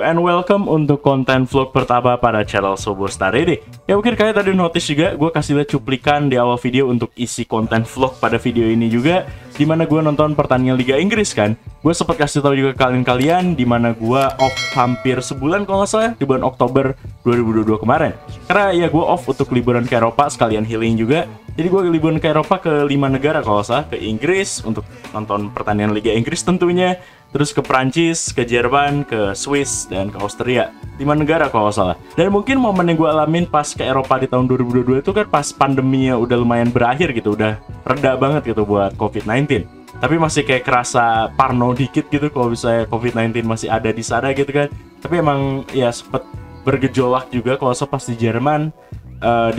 and welcome untuk konten vlog pertama pada channel Sobostar ini. Ya mungkin kalian tadi notice juga, gue kasih lihat cuplikan di awal video untuk isi konten vlog pada video ini juga, dimana gue nonton pertandingan Liga Inggris kan. Gue sempat kasih tahu juga ke kalian dimana gue off hampir sebulan kalau nggak salah, di bulan Oktober 2022 kemarin. Karena ya gue off untuk liburan ke Eropa, sekalian healing juga. Jadi gue liburan ke Eropa ke 5 negara kalau nggak salah, ke Inggris untuk nonton pertandingan Liga Inggris tentunya, terus ke Prancis, ke Jerman, ke Swiss, dan ke Austria. 5 negara kalau nggak salah. Dan mungkin momen yang gue alamin pas ke Eropa di tahun 2022 itu kan pas pandeminya udah lumayan berakhir gitu, udah reda banget gitu buat COVID-19. Tapi masih kayak kerasa parno dikit gitu kalau misalnya COVID-19 masih ada di sana gitu kan. Tapi emang ya sempet bergejolak juga kalau pas di Jerman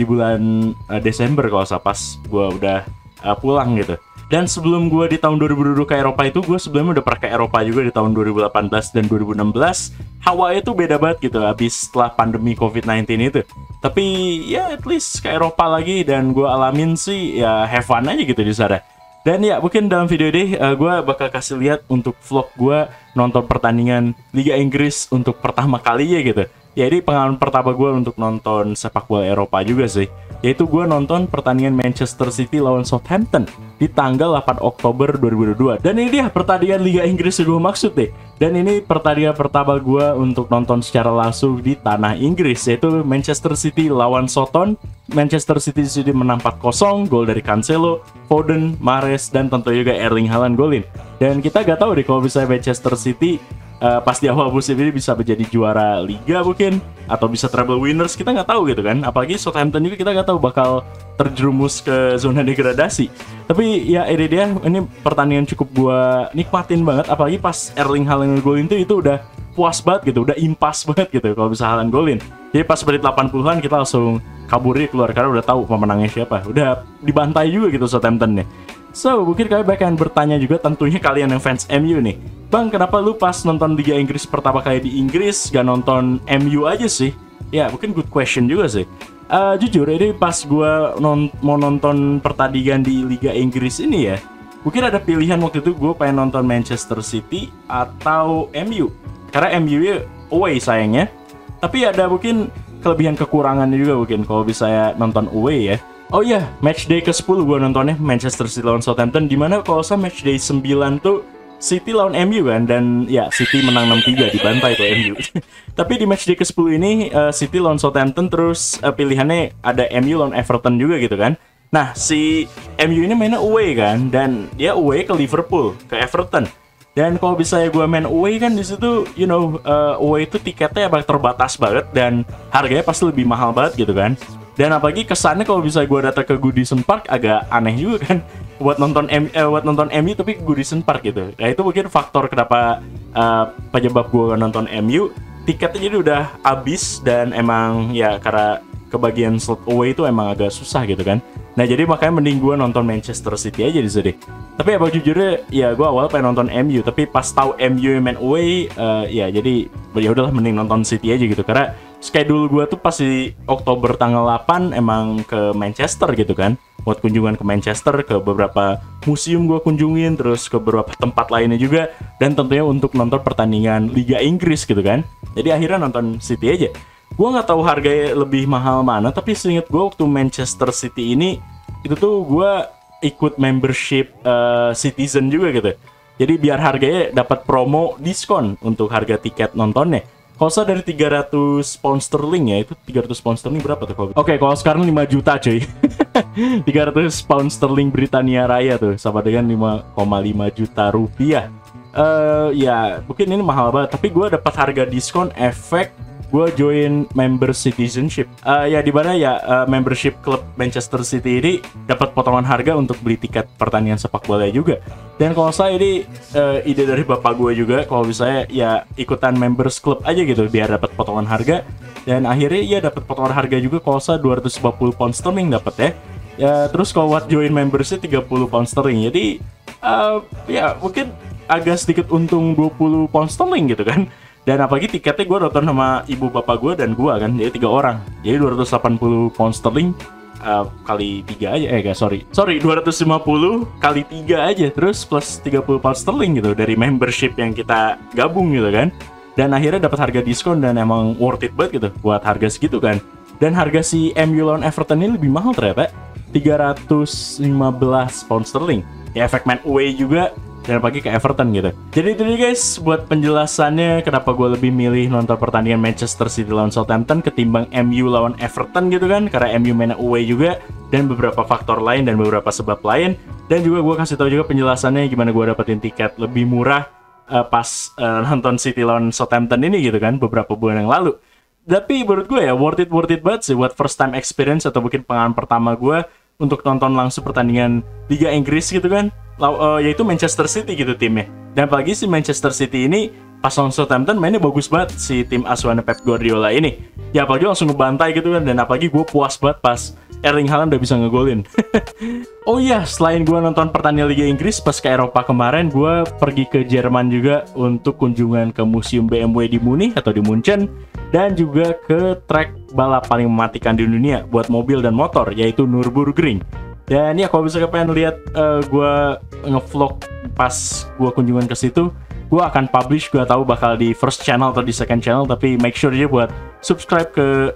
di bulan Desember kalau pas gue udah pulang gitu. Dan sebelum gue di tahun 2022 ke Eropa itu, gue sebelumnya udah pernah ke Eropa juga di tahun 2018 dan 2016. Hawa itu beda banget gitu habis setelah pandemi COVID-19 itu. Tapi ya at least ke Eropa lagi, dan gue alamin sih ya have fun aja gitu di sana. Dan ya mungkin dalam video ini gue bakal kasih lihat untuk vlog gue nonton pertandingan Liga Inggris untuk pertama kalinya gitu. Ya ini pengalaman pertama gue untuk nonton sepak bola Eropa juga sih. Yaitu gue nonton pertandingan Manchester City lawan Southampton di tanggal 8 Oktober 2022. Dan ini dia pertandingan Liga Inggris yang gue maksud deh. Dan ini pertandingan pertama gue untuk nonton secara langsung di tanah Inggris, yaitu Manchester City lawan Southampton. Manchester City menang 4-0, gol dari Cancelo, Foden, Mahrez, dan tentu juga Erling Haaland golin. Dan kita gak tahu deh kalau misalnya Manchester City pas di awal musim ini bisa menjadi juara Liga mungkin, atau bisa treble winners, kita nggak tahu gitu kan. Apalagi Southampton juga kita nggak tahu bakal terjerumus ke zona degradasi. Tapi ya ini pertandingan cukup gua nikmatin banget, apalagi pas Erling Haaland golin itu udah puas banget gitu, udah impas banget gitu kalau bisa Haaland golin. Jadi pas menit 80-an kita langsung kaburi keluar karena udah tahu pemenangnya siapa. Udah dibantai juga gitu Southampton nih. So, mungkin kalian bakal bertanya juga, tentunya kalian yang fans MU nih, Bang, kenapa lu pas nonton Liga Inggris pertama kali di Inggris gak nonton MU aja sih? Ya, mungkin good question juga sih. Jujur, ini pas gue mau nonton pertandingan di Liga Inggris ini ya, mungkin ada pilihan waktu itu gue pengen nonton Manchester City atau MU. Karena MU ya away sayangnya. Tapi ada mungkin kelebihan kekurangannya juga mungkin kalau bisa ya nonton away ya. Oh iya, matchday ke-10 gue nontonnya Manchester City lawan Southampton, dimana kalau saya matchday 9 tuh City lawan MU kan, dan ya City menang 6-3, dibantai tuh MU. Tapi di matchday ke-10 ini City lawan Southampton, terus pilihannya ada MU lawan Everton juga gitu kan. Nah, si MU ini mainnya away kan, dan dia away ke Liverpool, ke Everton. Dan kalau bisa ya gue main away kan di situ, away itu tiketnya emang terbatas banget dan harganya pasti lebih mahal banget gitu kan. Dan apalagi kesannya kalau bisa gue datang ke Goodison Park agak aneh juga kan, buat nonton MU tapi Goodison Park gitu. Nah itu mungkin faktor kenapa penyebab gue nonton MU. Tiketnya jadi udah habis, dan emang ya karena kebagian slot away itu emang agak susah gitu kan. Nah jadi makanya mending gue nonton Manchester City aja di sini. Tapi ya jujurnya ya gue awal pengen nonton MU, tapi pas tahu MU main away ya jadi ya udahlah mending nonton City aja gitu. Karena schedule gue tuh pas di Oktober tanggal 8 emang ke Manchester gitu kan, buat kunjungan ke Manchester, ke beberapa museum gue kunjungin, terus ke beberapa tempat lainnya juga, dan tentunya untuk nonton pertandingan Liga Inggris gitu kan. Jadi akhirnya nonton City aja. Gue nggak tahu harganya lebih mahal mana, tapi seinget gue waktu Manchester City ini itu tuh gue ikut membership Citizen juga gitu. Jadi biar harganya dapat promo diskon untuk harga tiket nontonnya. Kalau saya dari 300 pound sterling ya, itu 300 pound sterling berapa tuh kalau? Oke, kalau sekarang 5 juta cuy. 300 pound sterling Britania Raya tuh sama dengan 5,5 juta rupiah. Ya mungkin ini mahal banget, tapi gue dapat harga diskon efek gue join member citizenship. Ya di mana ya membership klub Manchester City ini dapat potongan harga untuk beli tiket pertandingan sepak bola juga. Dan kalau saya ini ide dari bapak gue juga, kalau misalnya ya ikutan members club aja gitu biar dapat potongan harga. Dan akhirnya ya dapat potongan harga juga, kalau saya 250 pound sterling dapat ya. Terus kalau buat join membersnya 30 pound sterling. Jadi ya mungkin agak sedikit untung 20 pound sterling gitu kan. Dan apalagi tiketnya gue nonton sama ibu bapak gue dan gue kan, jadi 3 orang. Jadi 280 pound sterling kali 3 aja, sorry 250 kali 3 aja, terus plus 30 pound sterling gitu dari membership yang kita gabung gitu kan. dan akhirnya dapat harga diskon dan emang worth it banget gitu buat harga segitu kan. Dan harga si MU lawan Everton ini lebih mahal ternyata, 315 pound sterling. Ya efek man away juga, dan apalagi ke Everton gitu. Jadi itu nih guys, buat penjelasannya kenapa gue lebih milih nonton pertandingan Manchester City lawan Southampton ketimbang MU lawan Everton gitu kan, karena MU main away juga, dan beberapa faktor lain dan beberapa sebab lain. Dan juga gue kasih tahu juga penjelasannya gimana gue dapetin tiket lebih murah pas nonton City lawan Southampton ini gitu kan, beberapa bulan yang lalu. Tapi menurut gue ya worth it banget sih buat first time experience atau mungkin pengalaman pertama gue untuk nonton langsung pertandingan Liga Inggris gitu kan, yaitu Manchester City gitu timnya. Dan apalagi si Manchester City ini pas lawan Southampton mainnya bagus banget si tim asuhan Pep Guardiola ini. Ya apalagi langsung ngebantai gitu kan, dan apalagi gue puas banget pas Erling Haaland udah bisa ngegolin. Oh iya, selain gue nonton pertandingan Liga Inggris pas ke Eropa kemarin, gue pergi ke Jerman juga untuk kunjungan ke Museum BMW di Munich atau di Munchen, dan juga ke track balap paling mematikan di dunia buat mobil dan motor, yaitu Nürburgring. Dan ya kalau misalnya pengen lihat gue ngevlog pas gue kunjungan ke situ, gue akan publish, gue tahu bakal di first channel atau di second channel, tapi make sure aja buat subscribe ke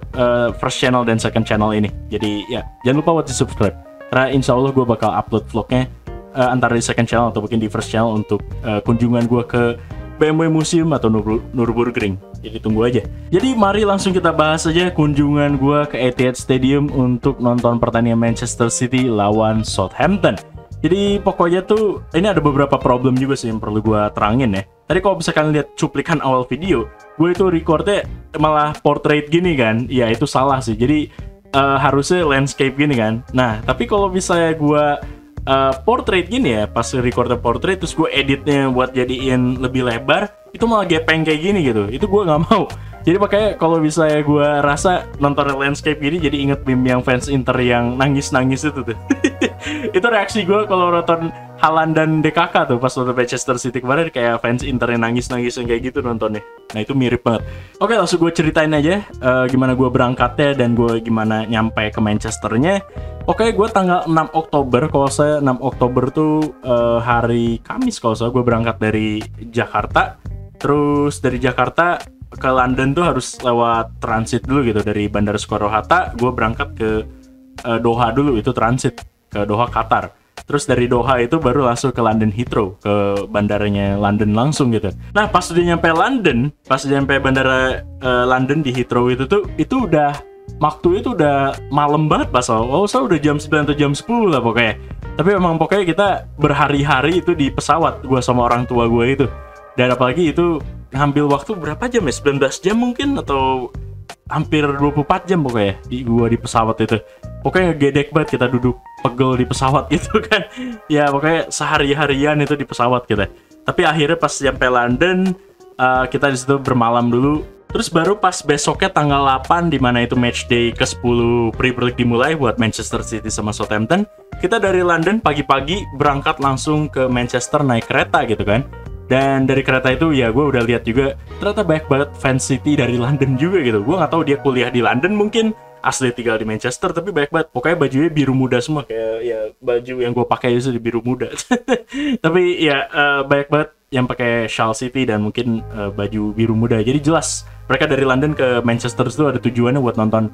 first channel dan second channel ini. Jadi ya jangan lupa buat di subscribe, karena insya Allah gue bakal upload vlognya antara di second channel atau mungkin di first channel untuk kunjungan gue ke BMW Museum atau Nürburgring. Jadi tunggu aja. Jadi mari langsung kita bahas aja kunjungan gue ke Etihad Stadium untuk nonton pertandingan Manchester City lawan Southampton. Jadi pokoknya tuh ini ada beberapa problem juga sih yang perlu gue terangin ya. Tadi kalau misalkan lihat cuplikan awal video, gue itu recordnya malah portrait gini kan. Ya itu salah sih. Jadi harusnya landscape gini kan. Nah tapi kalau misalnya gue portrait gini ya, pas recordnya portrait terus gue editnya buat jadiin lebih lebar, itu malah gepeng kayak gini gitu. Itu gue nggak mau. Jadi makanya kalau misalnya gue rasa nonton landscape gini jadi inget meme yang fans Inter yang nangis-nangis itu tuh. Itu reaksi gue kalau nonton Haaland dan DKK tuh pas nonton Manchester City kemarin, kayak fans Inter yang nangis-nangis yang kayak gitu nontonnya. Nah itu mirip banget. Oke, langsung gue ceritain aja gimana gue berangkatnya dan gue gimana nyampe ke Manchesternya. Oke, gue tanggal 6 Oktober, kalau saya 6 Oktober tuh hari Kamis kalau saya, gue berangkat dari Jakarta. Terus dari Jakarta ke London tuh harus lewat transit dulu gitu, dari Bandara Soekarno-Hatta gue berangkat ke Doha dulu, itu transit ke Doha, Qatar. Terus dari Doha itu baru langsung ke London Heathrow, ke bandaranya London langsung gitu. Nah pas udah nyampe London, pas udah nyampe bandara London di Heathrow itu tuh, itu udah waktu itu udah malam banget pas saya udah jam 9 atau jam 10 lah pokoknya. Tapi memang pokoknya kita berhari-hari itu di pesawat, gue sama orang tua gue itu. Dan apalagi itu ngambil waktu berapa jam ya? 19 jam mungkin, atau hampir 24 jam pokoknya gua di pesawat itu. Pokoknya gedek banget kita duduk pegel di pesawat gitu kan. Ya pokoknya sehari-harian itu di pesawat kita. Tapi akhirnya pas sampai London, kita di situ bermalam dulu. Terus baru pas besoknya tanggal 8, di mana itu match day ke-10 Premier League dimulai buat Manchester City sama Southampton. Kita dari London pagi-pagi berangkat langsung ke Manchester naik kereta gitu kan. Dan dari kereta itu ya gue udah lihat juga ternyata banyak banget fans City dari London juga gitu. Gue nggak tahu dia kuliah di London mungkin, asli tinggal di Manchester, tapi banyak banget. Pokoknya bajunya biru muda semua, kayak ya baju yang gue pakai itu di biru muda. Tapi ya banyak banget yang pakai shawl City dan mungkin baju biru muda. Jadi jelas mereka dari London ke Manchester itu ada tujuannya buat nonton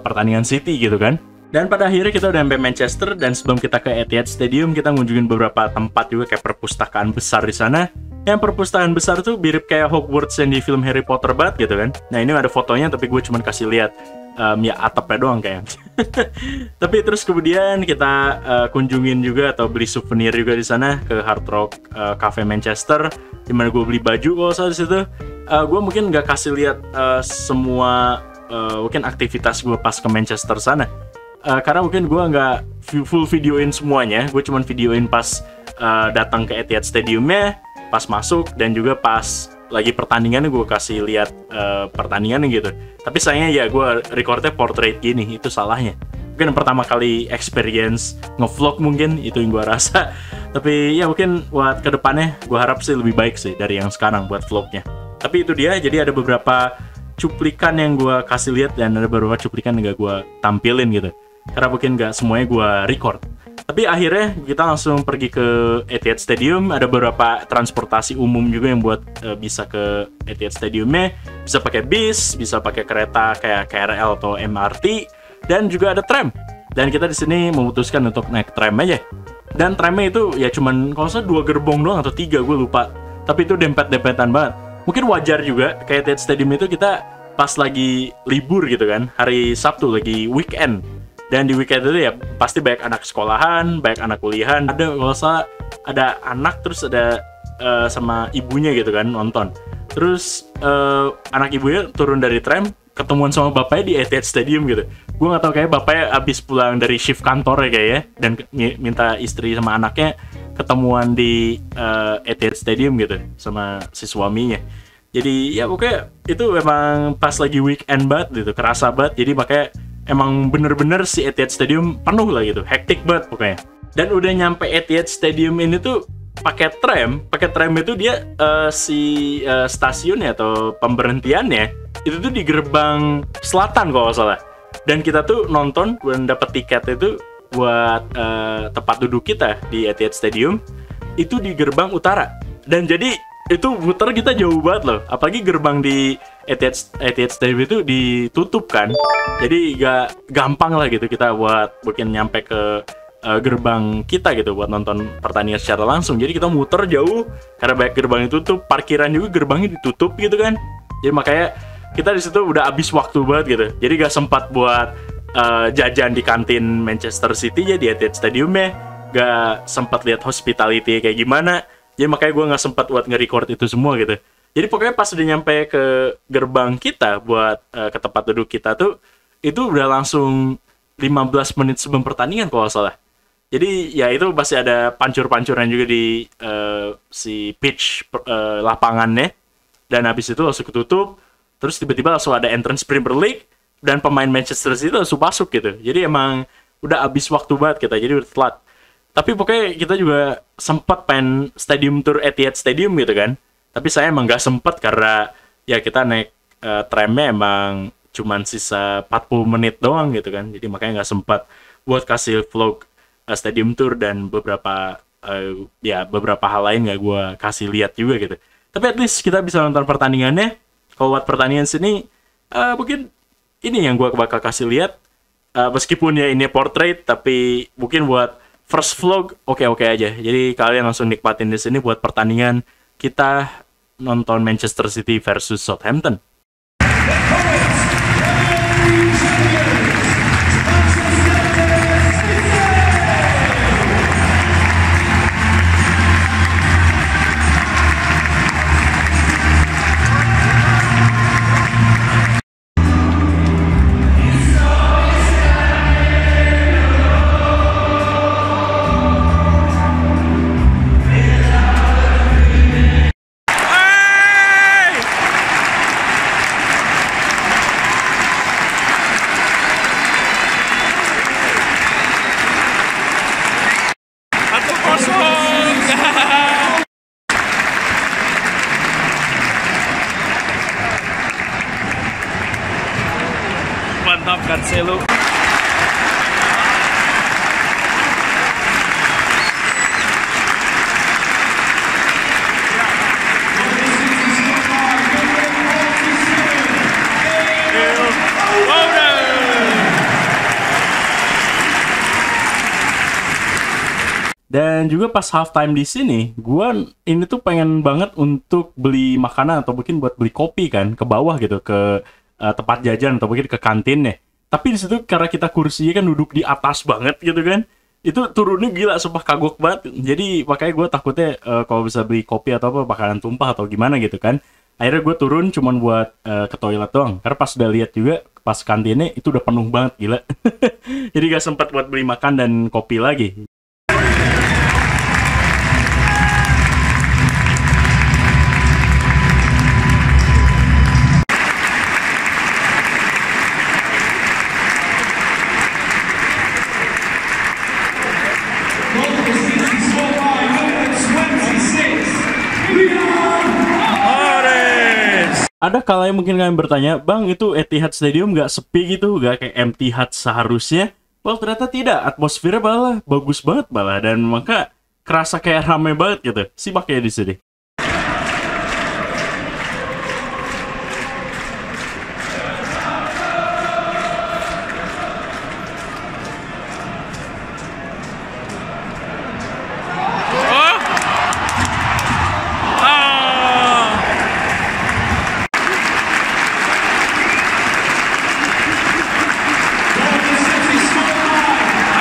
pertandingan City gitu kan. Dan pada akhirnya kita udah sampai Manchester, dan sebelum kita ke Etihad Stadium kita ngunjungin beberapa tempat juga kayak perpustakaan besar di sana. Yang perpustakaan besar tuh mirip kayak Hogwarts yang di film Harry Potter banget gitu kan. Nah ini ada fotonya tapi gue cuma kasih lihat ya atapnya doang kayaknya. Tapi terus kemudian kita kunjungin juga atau beli souvenir juga di sana ke Hard Rock Cafe Manchester, dimana gue beli baju. Kalau saat di situ gue mungkin nggak kasih lihat semua mungkin aktivitas gue pas ke Manchester sana. Karena mungkin gue nggak full videoin semuanya, gue cuman videoin pas datang ke Etihad Stadiumnya, pas masuk, dan juga pas lagi pertandingannya gue kasih lihat pertandingannya gitu. Tapi sayangnya ya gue recordnya portrait gini, itu salahnya. Mungkin pertama kali experience ngevlog mungkin, itu yang gue rasa. Tapi ya mungkin buat kedepannya gue harap sih lebih baik sih dari yang sekarang buat vlognya. Tapi itu dia, jadi ada beberapa cuplikan yang gue kasih lihat dan ada beberapa cuplikan yang gak gue tampilin gitu. Karena mungkin nggak semuanya gue record. Tapi akhirnya kita langsung pergi ke Etihad Stadium. Ada beberapa transportasi umum juga yang buat bisa ke Etihad Stadiumnya. Bisa pakai bis, bisa pakai kereta kayak KRL atau MRT, dan juga ada tram. Dan kita di sini memutuskan untuk naik tram aja. Dan tramnya itu ya cuman kalau saya 2 gerbong doang atau 3, gue lupa. Tapi itu dempet-dempetan banget. Mungkin wajar juga kayak Etihad Stadium itu kita pas lagi libur gitu kan, hari Sabtu lagi weekend. Dan di weekend itu ya pasti banyak anak sekolahan, banyak anak kuliahan. Ada kalau salah ada anak terus ada sama ibunya gitu kan nonton. Terus anak ibunya turun dari tram, ketemuan sama bapaknya di Etihad Stadium gitu. Gue nggak tahu, kayak bapaknya abis pulang dari shift kantor ya kayaknya, dan minta istri sama anaknya ketemuan di Etihad Stadium gitu sama si suaminya. Jadi ya pokoknya itu memang pas lagi weekend banget gitu, kerasa banget. Jadi makanya emang bener-bener si Etihad Stadium penuh lah gitu, hektik banget pokoknya. Dan udah nyampe Etihad Stadium ini tuh pakai tram itu dia stasiunnya atau pemberhentiannya itu tuh di gerbang selatan kalau nggak salah. Dan kita tuh nonton dan dapet tiket itu buat tempat duduk kita di Etihad Stadium itu di gerbang utara. Dan jadi itu muter kita jauh banget loh, apalagi gerbang di Etihad Stadium itu ditutup kan, jadi gak gampang lah gitu kita buat mungkin nyampe ke gerbang kita gitu buat nonton pertandingan secara langsung. Jadi kita muter jauh karena banyak gerbang yang tutup, parkiran juga gerbangnya ditutup gitu kan. Jadi makanya kita di situ udah habis waktu banget gitu, jadi gak sempat buat jajan di kantin Manchester City ya di Etihad Stadiumnya, gak sempat lihat hospitality kayak gimana. Jadi makanya gue nggak sempat buat nge-record itu semua gitu. Jadi pokoknya pas udah nyampe ke gerbang kita buat ke tempat duduk kita tuh, itu udah langsung 15 menit sebelum pertandingan kalau nggak salah. Jadi ya itu masih ada pancur-pancuran juga di si pitch lapangannya. Dan habis itu langsung ketutup. Terus tiba-tiba langsung ada entrance Premier League dan pemain Manchester City langsung masuk gitu. Jadi emang udah habis waktu banget kita, jadi udah telat. Tapi pokoknya kita juga sempat pengen stadium tour Etihad Stadium gitu kan. Tapi saya emang nggak sempat karena ya kita naik tramnya emang cuman sisa 40 menit doang gitu kan. Jadi makanya nggak sempat buat kasih vlog stadium tour, dan beberapa beberapa hal lain nggak gue kasih lihat juga gitu. Tapi at least kita bisa nonton pertandingannya. Kalau buat pertandingan sini mungkin ini yang gue bakal kasih lihat. Meskipun ya ini portrait, tapi mungkin buat first vlog oke aja. Jadi kalian langsung nikmatin di sini buat pertandingan kita nonton Manchester City versus Southampton. Mantap Cancelo. Dan juga pas halftime di sini, gua ini tuh pengen banget untuk beli makanan atau mungkin buat beli kopi kan ke bawah gitu, ke tempat jajan atau mungkin ke kantin nih. Tapi di situ karena kita kursinya kan duduk di atas banget gitu kan, itu turunnya gila, sumpah kagok banget. Jadi makanya gue takutnya kalau bisa beli kopi atau apa bakalan tumpah atau gimana gitu kan. Akhirnya gue turun cuman buat ke toilet doang. Karena pas udah lihat juga pas kantinnya itu udah penuh banget, gila. Jadi gak sempat buat beli makan dan kopi lagi. Ada kalanya mungkin kalian bertanya, Bang itu Etihad Stadium nggak sepi gitu, nggak kayak Etihad seharusnya? Well, ternyata tidak. Atmosfernya malah bagus banget malah, dan maka kerasa kayak rame banget gitu. Simak ya di sini.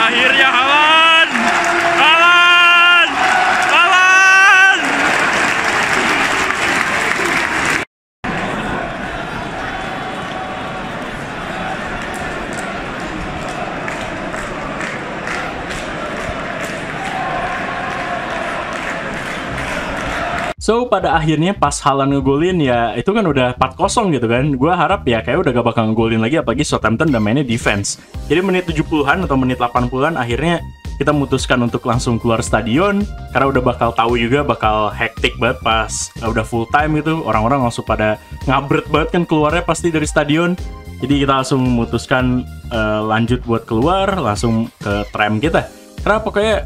Akhirnya Haaland! Haaland! Haaland! So, pada akhirnya pas Haaland ngegolin ya, itu kan udah 4-0 gitu kan. Gua harap ya kayak udah gak bakal ngegolin lagi, apalagi Southampton udah mainnya defense. Jadi menit 70-an atau menit 80-an akhirnya kita memutuskan untuk langsung keluar stadion, karena udah bakal tahu juga bakal hektik banget pas udah full time gitu. Orang-orang langsung pada ngabret banget kan keluarnya pasti dari stadion. Jadi kita langsung memutuskan lanjut buat keluar, langsung ke tram kita. Karena pokoknya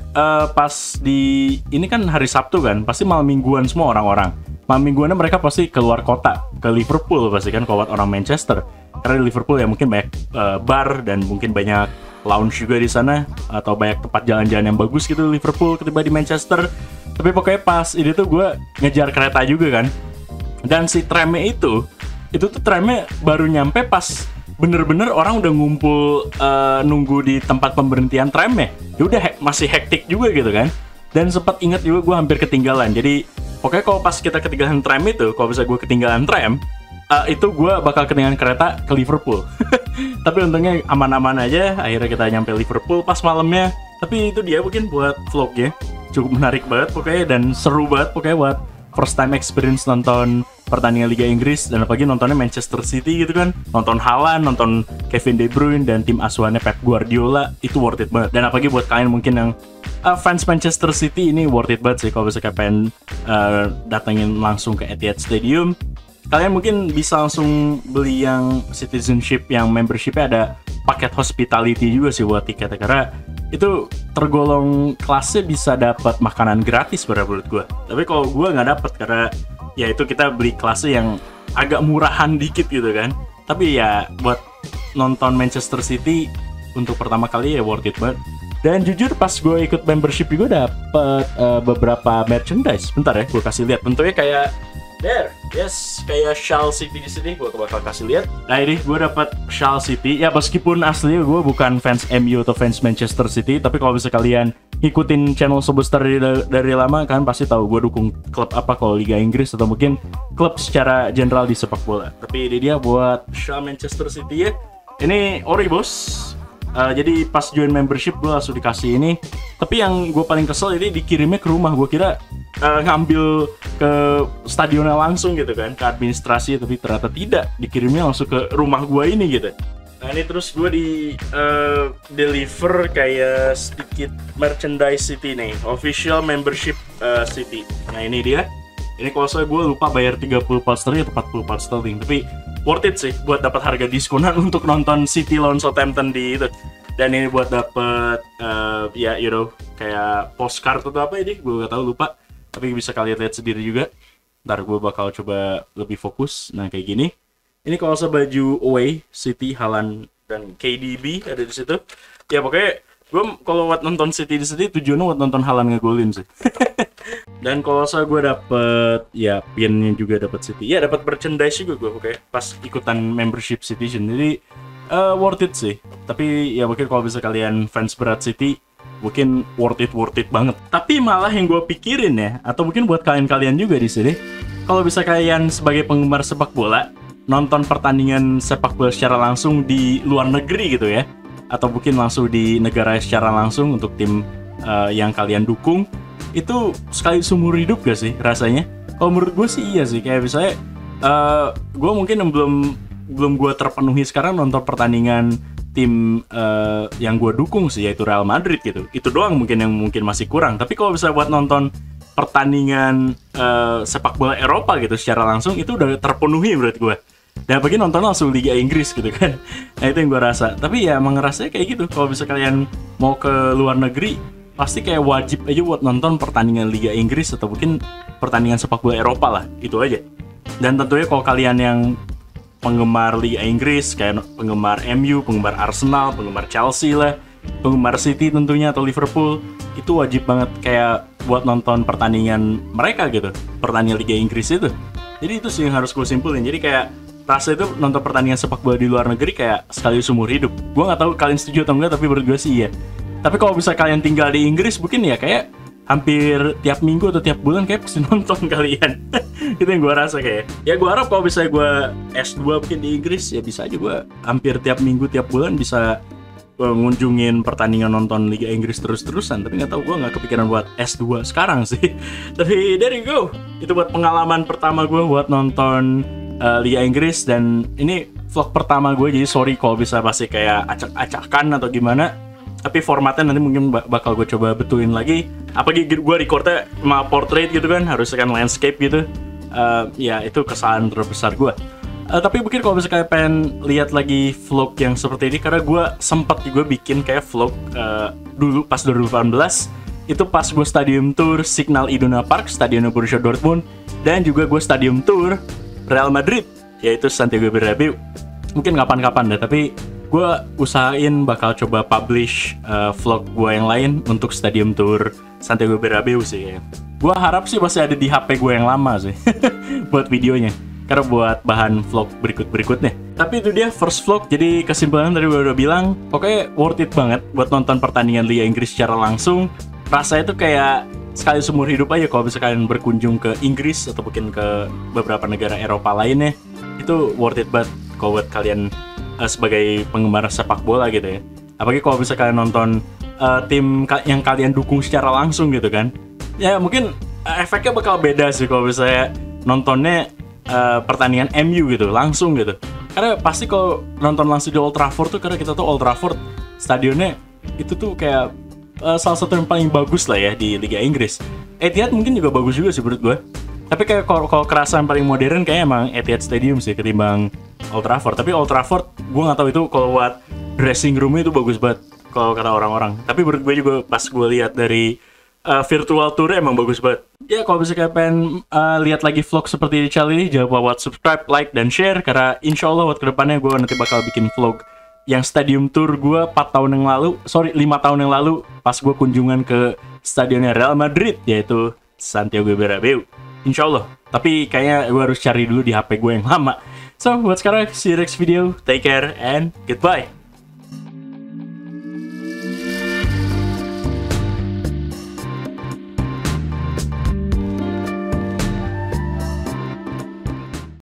pas di ini kan hari Sabtu kan, pasti malam mingguan semua orang-orang. Malam mingguannya mereka pasti keluar kota, ke Liverpool pasti kan kalau orang Manchester. Karena di Liverpool ya mungkin banyak bar dan mungkin banyak lounge juga di sana, atau banyak tempat jalan-jalan yang bagus gitu di Liverpool ketimbang di Manchester. Tapi pokoknya pas ini tuh gue ngejar kereta juga kan. Dan si tramnya itu tuh tramnya baru nyampe pas bener-bener orang udah ngumpul nunggu di tempat pemberhentian tramnya. Ya udah masih hektik juga gitu kan. Dan sempat ingat juga gue hampir ketinggalan. Jadi pokoknya kalau pas kita ketinggalan tram itu, kalau bisa gue ketinggalan tram, itu gue bakal ketinggalan kereta ke Liverpool. Tapi untungnya aman-aman aja. Akhirnya kita nyampe Liverpool pas malamnya. Tapi itu dia mungkin buat vlognya cukup menarik banget pokoknya, dan seru banget pokoknya buat first time experience nonton pertandingan Liga Inggris, dan apalagi nontonnya Manchester City gitu kan, nonton Haaland, nonton Kevin De Bruyne dan tim asuhannya Pep Guardiola, itu worth it banget. Dan apalagi buat kalian mungkin yang fans Manchester City, ini worth it banget sih kalau bisa pengen datengin langsung ke Etihad Stadium. Kalian mungkin bisa langsung beli yang citizenship, yang membershipnya ada paket hospitality juga sih buat tiketnya, karena itu tergolong kelasnya bisa dapat makanan gratis menurut gue. Tapi kalau gue nggak dapat karena ya itu kita beli kelasnya yang agak murahan dikit gitu kan. Tapi ya buat nonton Manchester City untuk pertama kali ya worth it banget. Dan jujur pas gue ikut membership juga dapet beberapa merchandise. Bentar ya, gue kasih lihat. Bentuknya kayak there, yes, kayak Shawl City di sini. Gue bakal kasih lihat. Nah ini gue dapat Shawl City. Ya meskipun asli gue bukan fans MU atau fans Manchester City, tapi kalau bisa kalian ngikutin channel Sobostar dari lama kan pasti tahu gue dukung klub apa kalau Liga Inggris atau mungkin klub secara general di sepak bola. Tapi ini dia buat Shawl Manchester City ya. Ini ori bos. Jadi pas join membership gue langsung dikasih ini. Tapi yang gue paling kesel ini dikirimnya ke rumah. Gue kira ngambil ke stadionnya langsung gitu kan, ke administrasi, tapi ternyata tidak, dikirimnya langsung ke rumah gue ini gitu. Nah ini terus gue di deliver kayak sedikit merchandise City nih, official membership City. Nah ini dia. Ini kalau saya gue lupa bayar 30 pound sterling atau 40 pound sterling, tapi worth it sih buat dapat harga diskonan untuk nonton City lawan Southampton di itu. Dan ini buat dapat ya you know kayak postcard atau apa ini, gue gak tahu, lupa. Tapi bisa kalian lihat sendiri juga. Ntar gue bakal coba lebih fokus. Nah kayak gini. Ini kalau saya baju away City, Haaland dan KDB ada di situ. Ya pokoknya gue kalau buat nonton City di sini tujuannya buat nonton Haaland ngegolin sih. Dan kalau saya gue dapet ya pinnya juga dapet City. Ya dapat merchandise juga gue pokoknya pas ikutan membership Citizen. Jadi worth it sih. Tapi ya mungkin kalau bisa kalian fans berat City, mungkin worth it banget. Tapi malah yang gue pikirin ya, atau mungkin buat kalian juga di sini, kalau bisa kalian sebagai penggemar sepak bola nonton pertandingan sepak bola secara langsung di luar negeri gitu ya, atau mungkin langsung di negara secara langsung untuk tim yang kalian dukung, itu sekali seumur hidup gak sih rasanya? Kalau menurut gue sih iya sih. Kayak misalnya gue mungkin belum gue terpenuhi sekarang nonton pertandingan tim yang gue dukung sih, yaitu Real Madrid gitu. Itu doang mungkin yang masih kurang. Tapi kalau bisa buat nonton pertandingan sepak bola Eropa gitu secara langsung, itu udah terpenuhi menurut gue. Dan apalagi nonton langsung Liga Inggris gitu kan. Nah itu yang gue rasa. Tapi ya emang ngerasanya kayak gitu. Kalau bisa kalian mau ke luar negeri, pasti kayak wajib aja buat nonton pertandingan Liga Inggris atau mungkin pertandingan sepak bola Eropa lah. Itu aja. Dan tentunya kalau kalian yang penggemar Liga Inggris, kayak penggemar MU, penggemar Arsenal, penggemar Chelsea lah, penggemar City tentunya atau Liverpool, itu wajib banget kayak buat nonton pertandingan mereka gitu, pertandingan Liga Inggris itu. Jadi itu sih yang harus gue simpulin. Jadi kayak rasa itu nonton pertandingan sepak bola di luar negeri kayak sekali seumur hidup. Gue nggak tahu kalian setuju atau enggak, tapi menurut gue sih iya. Tapi kalau bisa kalian tinggal di Inggris, mungkin ya kayak hampir tiap minggu atau tiap bulan kayak pasti nonton kalian. Itu yang gue rasa kayak. Ya gue harap kalau bisa gue S2 mungkin di Inggris, ya bisa aja gue hampir tiap minggu tiap bulan bisa ngunjungin pertandingan nonton Liga Inggris terus-terusan. Tapi nggak tahu, gue nggak kepikiran buat S2 sekarang sih. Tapi there you go. Itu buat pengalaman pertama gue buat nonton Liga Inggris. Dan ini vlog pertama gue, jadi sorry kalau bisa pasti kayak acak-acakan atau gimana. Tapi formatnya nanti mungkin bakal gue coba betulin lagi. Apalagi gue recordnya sama portrait gitu kan, harus kan landscape gitu. Ya itu kesalahan terbesar gue. Tapi mungkin kalau misalnya pengen lihat lagi vlog yang seperti ini, karena gue sempat juga bikin kayak vlog dulu pas 2018. Itu pas gue stadium tour Signal Iduna Park, Stadion Borussia Dortmund. Dan juga gue stadium tour Real Madrid, yaitu Santiago Bernabeu. Mungkin kapan-kapan deh, tapi gue usahain bakal coba publish vlog gue yang lain untuk stadium tour Santiago Bernabeu sih. Gue harap sih masih ada di HP gue yang lama sih buat videonya, karena buat bahan vlog berikut-berikutnya. Tapi itu dia first vlog. Jadi kesimpulan tadi gue udah bilang, pokoknya worth it banget buat nonton pertandingan Liga Inggris secara langsung. Rasanya tuh kayak sekali seumur hidup aja kalau bisa kalian berkunjung ke Inggris atau mungkin ke beberapa negara Eropa lainnya. Itu worth it banget kalau buat kalian sebagai penggemar sepak bola gitu ya. Apalagi kalau bisa kalian nonton tim yang kalian dukung secara langsung gitu kan. Ya mungkin efeknya bakal beda sih kalau misalnya nontonnya pertandingan MU gitu langsung gitu. Karena pasti kalau nonton langsung di Old Trafford tuh, karena kita tuh Old Trafford stadionnya itu tuh kayak salah satu yang paling bagus lah ya di Liga Inggris. Etihad mungkin juga bagus juga sih menurut gue. Tapi kayak kalau kerasa yang paling modern kayak emang Etihad Stadium sih ketimbang Old Trafford. Tapi Old Trafford gue nggak tahu itu kalau buat dressing roomnya itu bagus banget kalau kata orang-orang. Tapi menurut gue juga pas gue lihat dari virtual tour emang bagus banget. Ya kalau bisa kayak pengen lihat lagi vlog seperti di channel ini, jangan lupa buat subscribe, like, dan share. Karena insya Allah buat kedepannya gue nanti bakal bikin vlog yang stadium tour gue 5 tahun yang lalu pas gue kunjungan ke stadionnya Real Madrid, yaitu Santiago Bernabeu. Insya Allah. Tapi kayaknya gue harus cari dulu di HP gue yang lama. So buat sekarang, see you next video. Take care and goodbye.